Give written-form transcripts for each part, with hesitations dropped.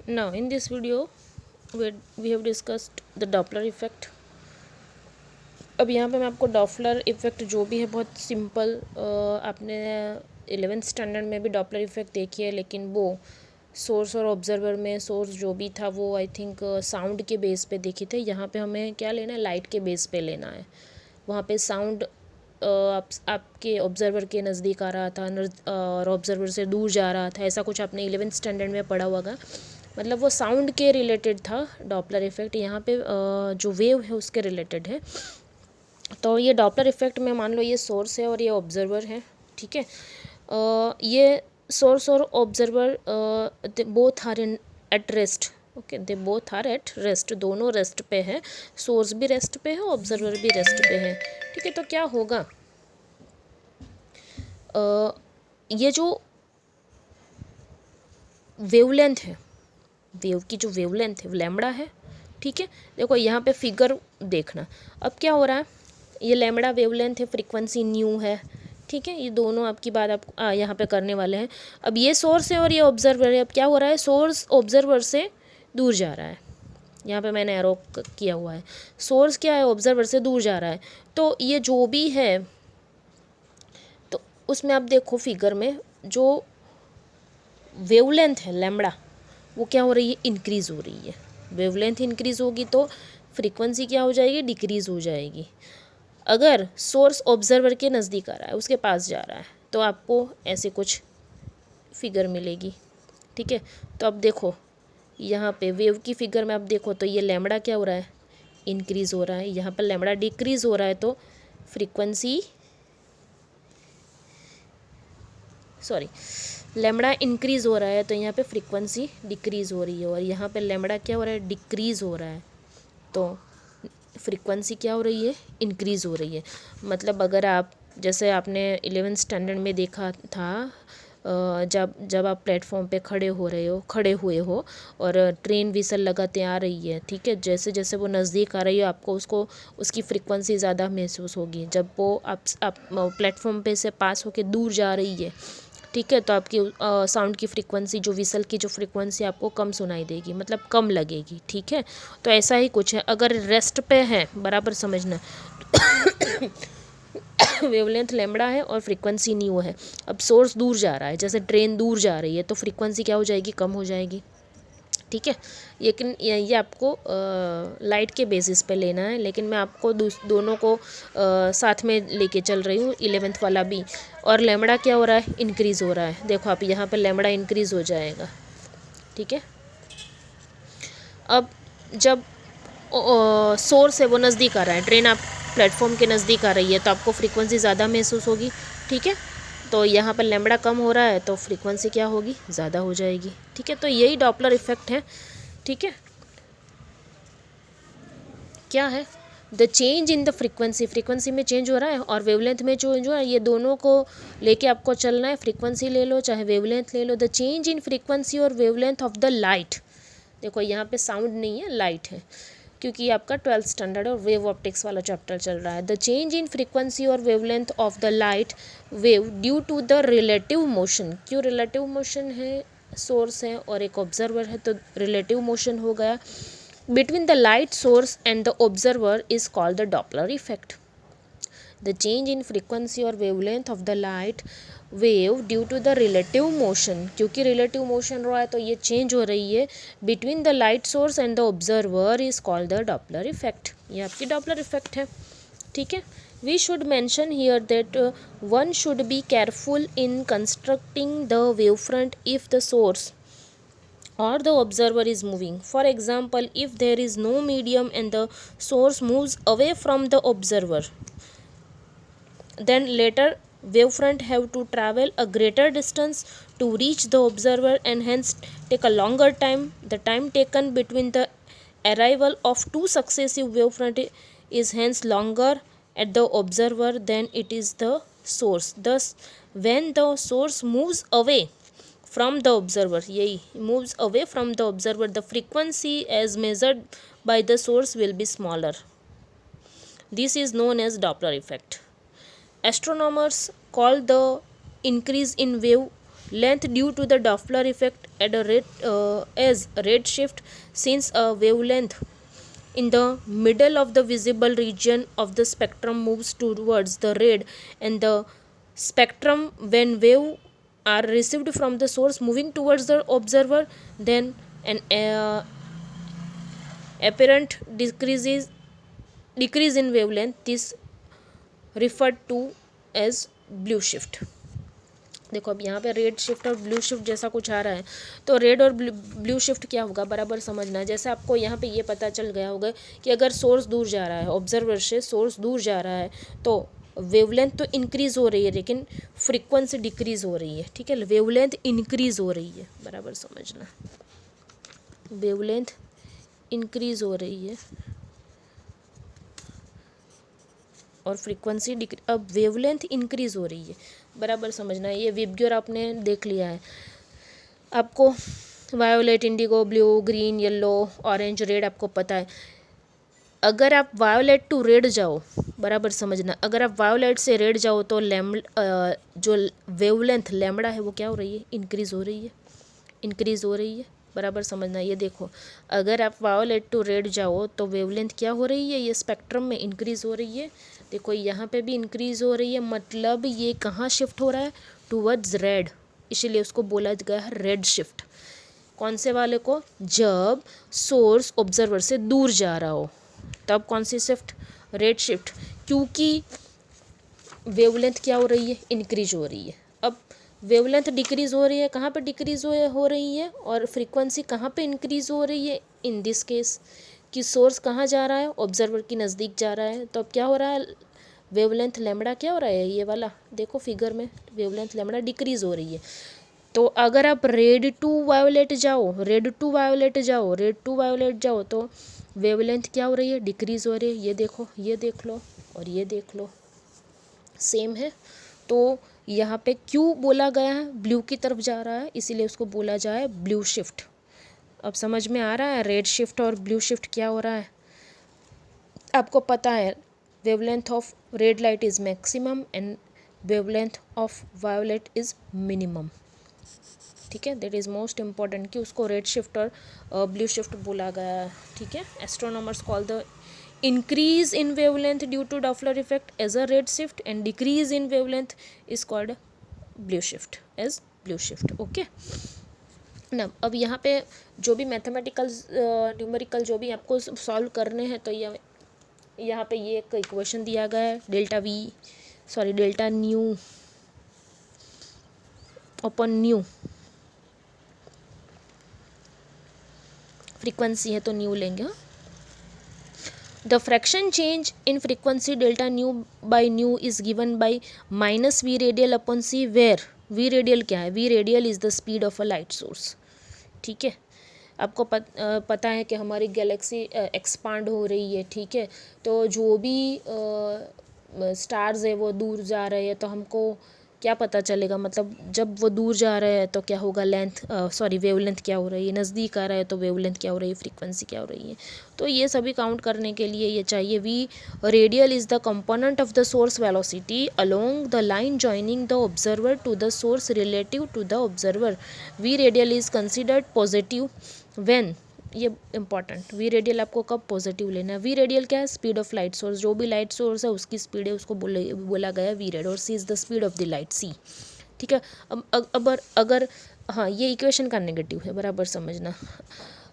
Now, in this video, we have discussed the Doppler effect. अब यहाँ पे मैं आपको डॉपलर इफ़ेक्ट जो भी है बहुत सिंपल, आपने 11th स्टैंडर्ड में भी डॉपलर इफ़ेक्ट देखी है, लेकिन वो सोर्स और ऑब्जर्वर में सोर्स जो भी था वो आई थिंक साउंड के बेस पे देखे थे। यहाँ पे हमें क्या लेना है, लाइट के बेस पे लेना है। वहाँ पे साउंड आपके ऑब्जर्वर के नज़दीक आ रहा था और ऑब्जर्वर से दूर जा रहा था, ऐसा कुछ आपने 11th स्टैंडर्ड में पढ़ा होगा। मतलब वो साउंड के रिलेटेड था डॉपलर इफ़ेक्ट। यहाँ पे जो वेव है उसके रिलेटेड है। तो ये डॉपलर इफ़ेक्ट में मान लो ये सोर्स है और ये ऑब्जर्वर है, ठीक है। ये सोर्स और observer both are in at rest, okay, they both are at rest, दोनों रेस्ट पे है। सोर्स भी रेस्ट पे है, ऑब्जर्वर भी रेस्ट पे है, ठीक है। तो क्या होगा, ये जो वेवलेंथ है, वेव की जो वेवलेंथ है लैम्बडा है, ठीक है। देखो यहाँ पे फिगर देखना, अब क्या हो रहा है, ये लैम्बडा वेवलेंथ है, फ्रीक्वेंसी न्यू है, ठीक है। ये दोनों आपकी बात आप यहाँ पे करने वाले हैं। अब ये सोर्स है और ये ऑब्जर्वर है। अब क्या हो रहा है, सोर्स ऑब्जर्वर से दूर जा रहा है। यहाँ पे मैंने एरो किया हुआ है, सोर्स क्या है, ऑब्जर्वर से दूर जा रहा है। तो ये जो भी है, तो उसमें आप देखो फिगर में जो वेवलेंथ है लैम्बडा, वो क्या हो रही है, इंक्रीज़ हो रही है। वेवलेंथ इंक्रीज़ होगी तो फ्रीक्वेंसी क्या हो जाएगी, डिक्रीज़ हो जाएगी। अगर सोर्स ऑब्जर्वर के नज़दीक आ रहा है, उसके पास जा रहा है, तो आपको ऐसे कुछ फिगर मिलेगी, ठीक है। तो अब देखो यहाँ पे वेव की फिगर में आप देखो तो ये लैम्बडा क्या हो रहा है, इंक्रीज़ हो रहा है। यहाँ पर लैम्बडा डिक्रीज़ हो रहा है तो फ्रीक्वेंसी, सॉरी, लैम्बडा इंक्रीज़ हो रहा है तो यहाँ पे फ्रीक्वेंसी डिक्रीज़ हो रही है। और यहाँ पे लैम्बडा क्या हो रहा है, डिक्रीज़ हो रहा है, तो फ्रीक्वेंसी क्या हो रही है, इंक्रीज़ हो रही है। मतलब अगर आप, जैसे आपने 11th स्टैंडर्ड में देखा था, जब जब आप प्लेटफॉर्म पे खड़े हुए हो और ट्रेन विसल लगाते आ रही है, ठीक है, जैसे जैसे वो नज़दीक आ रही है आपको उसकी फ्रीक्वेंसी ज़्यादा महसूस होगी। जब वो आप प्लेटफॉर्म पे से पास होके दूर जा रही है, ठीक है, तो आपकी साउंड की फ्रीक्वेंसी, जो विसल की जो फ्रीक्वेंसी आपको कम सुनाई देगी, मतलब कम लगेगी, ठीक है। तो ऐसा ही कुछ है, अगर रेस्ट पे है, बराबर समझना, वेवलेंथ लैम्बडा है और फ्रीक्वेंसी न्यू है। अब सोर्स दूर जा रहा है, जैसे ट्रेन दूर जा रही है, तो फ्रीक्वेंसी क्या हो जाएगी, कम हो जाएगी, ठीक है। लेकिन ये आपको लाइट के बेसिस पे लेना है, लेकिन मैं आपको दोनों को साथ में लेके चल रही हूँ, 11th वाला भी। और लैम्बडा क्या हो रहा है, इंक्रीज़ हो रहा है। देखो आप यहाँ पे लैम्बडा इंक्रीज़ हो जाएगा, ठीक है। अब जब सोर्स है वो नज़दीक आ रहा है, ट्रेन आप प्लेटफॉर्म के नज़दीक आ रही है, तो आपको फ्रीक्वेंसी ज़्यादा महसूस होगी, ठीक है। तो यहाँ पर लैम्बडा कम हो रहा है तो फ्रीक्वेंसी क्या होगी, ज़्यादा हो जाएगी, ठीक है। तो यही डॉपलर इफ़ेक्ट है, ठीक है। क्या है, the change in the frequency में चेंज हो रहा है और वेवलेंथ में चेंज हो रहा है। ये दोनों को लेके आपको चलना है, फ्रीक्वेंसी ले लो चाहे वेवलेंथ ले लो। द चेंज इन फ्रीक्वेंसी और वेवलेंथ ऑफ द लाइट, देखो यहाँ पे साउंड नहीं है, लाइट है, क्योंकि आपका 12th स्टैंडर्ड और वेव ऑप्टिक्स वाला चैप्टर चल रहा है। द चेंज इन फ्रीक्वेंसी और wavelength of the light wave due to the relative motion, क्यों रिलेटिव मोशन है, सोर्स है और एक ऑब्जर्वर है, तो रिलेटिव मोशन हो गया between the light source and the observer is called the Doppler effect. The change in frequency or wavelength of the light wave due to the relative motion, क्योंकि relative motion रहा है तो ये change हो रही है, between the light source and the observer is called the Doppler effect. ये आपकी Doppler effect है, ठीक है। We should mention here that one should be careful in constructing the wavefront if the source or the observer is moving. For example, if there is no medium and the source moves away from the observer, then later wavefront have to travel a greater distance to reach the observer and hence take a longer time. The time taken between the arrival of two successive wavefront is hence longer at the observer than it is the source. Thus, when the source moves away from the observer, यही moves away from the observer, the frequency as measured by the source will be smaller. This is known as Doppler effect. Astronomers call the increase in wave length due to the Doppler effect at a rate as redshift, since a wavelength in the middle of the visible region of the spectrum moves towards the red, and the spectrum when wave are received from the source moving towards the observer, then an apparent decrease in wavelength is referred to as blue shift. देखो अब यहाँ पे red shift और blue shift जैसा कुछ आ रहा है, तो रेड और ब्लू शिफ्ट क्या होगा बराबर समझना है। जैसे आपको यहाँ पे ये पता चल गया होगा कि अगर सोर्स दूर जा रहा है, ऑब्जर्वर से सोर्स दूर जा रहा है, तो वेवलेंथ तो इंक्रीज़ हो रही है लेकिन फ्रीक्वेंसी डिक्रीज़ हो रही है। ठीक है, वेवलेंथ इंक्रीज़ हो रही है, बराबर समझना, वेवलेंथ इंक्रीज़ हो रही है और फ्रीक्वेंसी अब वेवलेंथ इंक्रीज़ हो रही है, बराबर समझना है। ये विबग्योर आपने देख लिया है। आपको violet, Indigo, blue, green, yellow, orange, red आपको पता है। अगर आप वायोलेट टू रेड जाओ, बराबर समझना, अगर आप वायोलेट से रेड जाओ तो जो वेवलेंथ लैम्बडा है वो क्या हो रही है, इंक्रीज़ हो रही है, इंक्रीज़ हो रही है, बराबर समझना। ये देखो, अगर आप वायोलेट टू रेड जाओ तो वेवलेंथ क्या हो रही है, ये स्पेक्ट्रम में इंक्रीज़ हो रही है। देखो यहाँ पे भी इंक्रीज़ हो रही है, मतलब ये कहाँ शिफ्ट हो रहा है, टूवर्ड्स रेड, इसीलिए उसको बोला गया है रेड शिफ्ट। कौन से वाले को, जब सोर्स ऑब्जर्वर से दूर जा रहा हो तब कौन सी शिफ्ट, रेड शिफ्ट, क्योंकि वेवलेंथ क्या हो रही है, इंक्रीज हो रही है। अब वेवलेंथ डिक्रीज़ हो रही है, कहाँ पे डिक्रीज़ हो रही है और फ्रीक्वेंसी कहाँ पे इंक्रीज़ हो रही है, इन दिस केस कि सोर्स कहाँ जा रहा है, ऑब्जर्वर के नज़दीक जा रहा है। तो अब क्या हो रहा है, वेवलेंथ लैम्बडा क्या हो रहा है, ये वाला देखो फिगर में, वेवलेंथ लैम्बडा डिक्रीज़ हो रही है। तो अगर आप रेड टू वायोलेट जाओ, रेड टू वायोलेट जाओ, रेड टू वायोलेट जाओ तो वेवलेंथ क्या हो रही है, डिक्रीज़ हो रही है। ये देखो, ये देख लो और ये देख लो, सेम है। तो यहाँ पे क्यों बोला गया है, ब्लू की तरफ जा रहा है, इसीलिए उसको बोला जाए ब्लू शिफ्ट। अब समझ में आ रहा है रेड शिफ्ट और ब्लू शिफ्ट क्या हो रहा है। आपको पता है wavelength of red light is maximum and wavelength of violet is minimum. ठीक है, दैट इज़ मोस्ट इम्पॉर्टेंट कि उसको रेड शिफ्ट और ब्लू शिफ्ट बोला गया है। ठीक है, astronomers call the increase in wavelength due to Doppler effect as a red shift and decrease in wavelength is called blue shift as blue shift. okay ना, अब यहाँ पे जो भी मैथमेटिकल न्यूमेरिकल जो भी आपको सॉल्व करने हैं, तो यहाँ पे ये एक इक्वेशन दिया गया है, डेल्टा न्यू अपन न्यू, फ्रीक्वेंसी है तो न्यू लेंगे। हाँ, the fraction change in frequency delta nu by nu is given by minus v radial upon c, where v radial क्या है, v radial is the speed of a light source। ठीक है, आपको पता है कि हमारी गैलेक्सी एक्सपांड हो रही है। ठीक है, तो जो भी स्टार्स है वो दूर जा रहे हैं, तो हमको क्या पता चलेगा, मतलब जब वो दूर जा रहे हैं तो क्या होगा, वेवलेंथ क्या हो रही है, नज़दीक आ रहा है तो वेवलेंथ क्या हो रही है, फ्रीक्वेंसी क्या हो रही है। तो ये सभी काउंट करने के लिए ये चाहिए, V radial is the component of the source velocity along the line joining the observer to the source relative to the observer. V radial is considered positive when, ये इंपॉर्टेंट, वी रेडियल आपको कब positive लेना है। We radial क्या है, speed of light source, जो भी light source है उसकी स्पीड है, उसको बोला गया वी रेड, और C is the speed of the light C. ठीक है, अब अगर हाँ, ये इक्वेशन का नेगेटिव है, बराबर समझना।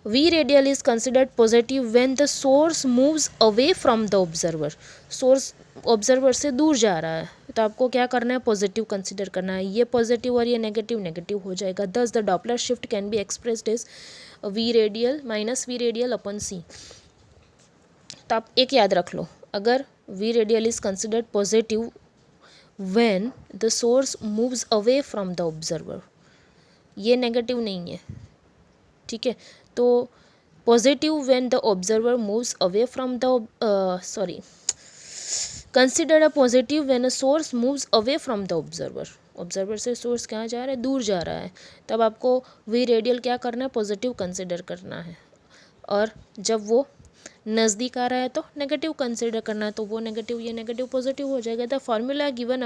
V radial is considered positive when the source moves away from the observer, source observer से दूर जा रहा है, तो आपको क्या करना है, पॉजिटिव कंसिडर करना है। ये पॉजिटिव और ये नेगेटिव हो जाएगा। Thus the Doppler shift can be expressed as V radial minus V radial upon C. तो आप एक याद रख लो, अगर V radial is considered positive when the source moves away from the observer, ये नेगेटिव नहीं है। ठीक है, तो positive when the observer moves away from the consider a positive when a source moves away from the observer, observer से source कहाँ जा रहा है, दूर जा रहा है, तब आपको वी रेडियल क्या करना है, पॉजिटिव कंसिडर करना है। और जब वो नज़दीक आ रहा है तो नेगेटिव कंसिडर करना है, तो वो नेगेटिव, ये नेगेटिव, पॉजिटिव हो जाएगा। The formula given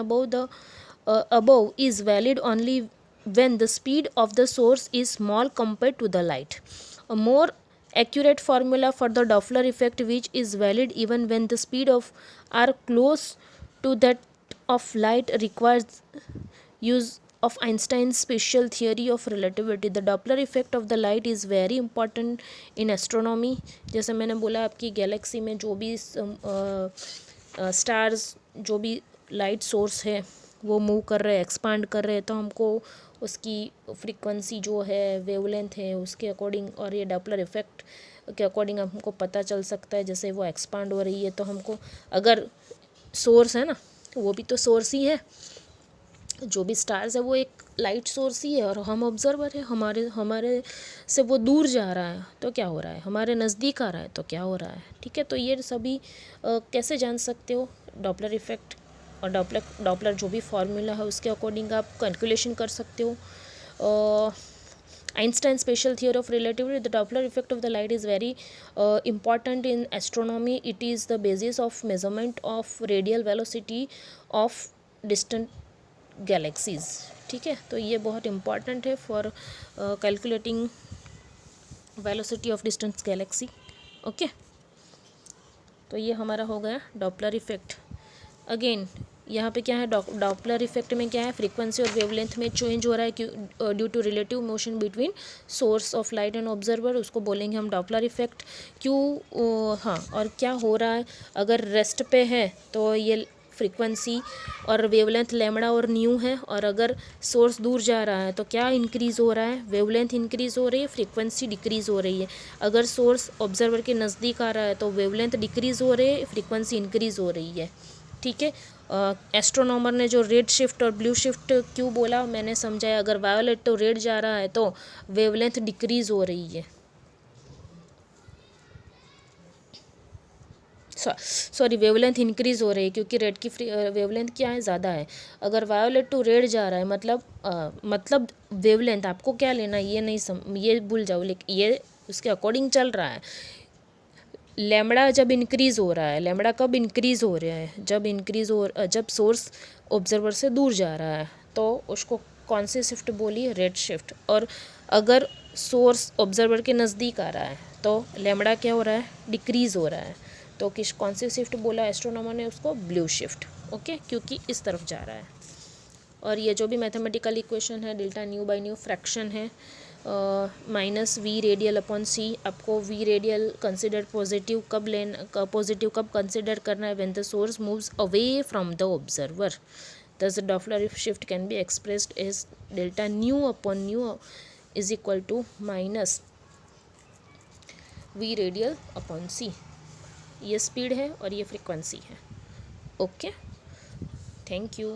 above is valid only when the speed of the source is small compared to the light. A more accurate formula for the Doppler effect, which is valid even when the speed of are close to that of light, requires use of Einstein's special theory of relativity. The Doppler effect of the light is very important in astronomy. जैसे मैंने बोला, आपकी Galaxy में जो भी stars, जो भी light source है वो मूव कर रहे हैं, एक्सपांड कर रहे हैं, तो हमको उसकी फ्रीक्वेंसी जो है, वेवलेंथ है, उसके अकॉर्डिंग और ये डॉपलर इफेक्ट के अकॉर्डिंग हमको पता चल सकता है। जैसे वो एक्सपांड हो रही है तो हमको, अगर सोर्स है ना, वो भी तो सोर्स ही है, जो भी स्टार्स है वो एक लाइट सोर्स ही है, और हम ऑब्जर्वर है, हमारे से वो दूर जा रहा है तो क्या हो रहा है, हमारे नज़दीक आ रहा है तो क्या हो रहा है। ठीक है, तो ये सभी कैसे जान सकते हो, डॉपलर इफेक्ट और डॉपलर जो भी फार्मूला है उसके अकॉर्डिंग आप कैलकुलेशन कर सकते हो। Einstein's special theory of relativity, the Doppler effect of the light is very important in astronomy. It is the basis of measurement of radial velocity of distant galaxies. ठीक है, तो ये बहुत important है for calculating velocity of distant galaxy. Okay, तो ये हमारा हो गया डॉपलर इफेक्ट। अगेन यहाँ पे क्या है, डॉपलर इफेक्ट में क्या है, फ्रीक्वेंसी और वेवलेंथ में चेंज हो रहा है due to relative motion between source of light and observer, उसको बोलेंगे हम डॉपलर इफेक्ट। क्यों, हाँ, और क्या हो रहा है, अगर रेस्ट पे है तो ये फ्रीक्वेंसी और वेवलेंथ लैम्डा और न्यू है, और अगर सोर्स दूर जा रहा है तो क्या इंक्रीज़ हो रहा है, वेवलेंथ इंक्रीज़ हो रही है, फ्रीक्वेंसी डिक्रीज़ हो रही है। अगर सोर्स ऑब्जर्वर के नज़दीक आ रहा है तो वेवलेंथ डिक्रीज़ हो रही है, फ्रीक्वेंसी इंक्रीज़ हो रही है। ठीक है, एस्ट्रोनॉमर ने जो रेड शिफ्ट और ब्लू शिफ्ट क्यों बोला मैंने समझाया। अगर वायोलेट तो रेड जा रहा है तो वेवलेंथ डिक्रीज़ हो रही है, सॉरी वेवलेंथ इंक्रीज़ हो रही है, क्योंकि रेड की वेवलेंथ क्या है, ज़्यादा है। अगर वायोलेट टू रेड जा रहा है मतलब वेवलेंथ आपको क्या लेना, ये नहीं ये भूल जाओ, लेकिन ये उसके अकॉर्डिंग चल रहा है। लैम्बडा जब इंक्रीज़ हो रहा है, लैम्बडा कब इंक्रीज़ हो रहा है, जब सोर्स ऑब्जर्वर से दूर जा रहा है, तो उसको कौन सी शिफ्ट बोली, रेड शिफ्ट। और अगर सोर्स ऑब्जर्वर के नज़दीक आ रहा है तो लैम्बडा क्या हो रहा है, डिक्रीज़ हो रहा है, तो कौन सी शिफ्ट बोला एस्ट्रोनॉमर ने, उसको ब्लू शिफ्ट। ओके, क्योंकि इस तरफ जा रहा है। और ये जो भी मैथमेटिकल इक्वेशन है, delta nu by new fraction है, माइनस वी रेडियल अपॉन सी। आपको वी रेडियल कंसिडर पॉजिटिव कब कंसिडर करना है, when the source moves away from the observer. thus the Doppler shift can be expressed as delta nu upon nu is equal to minus v radial upon c। ये speed है और ये frequency है। Okay, thank you.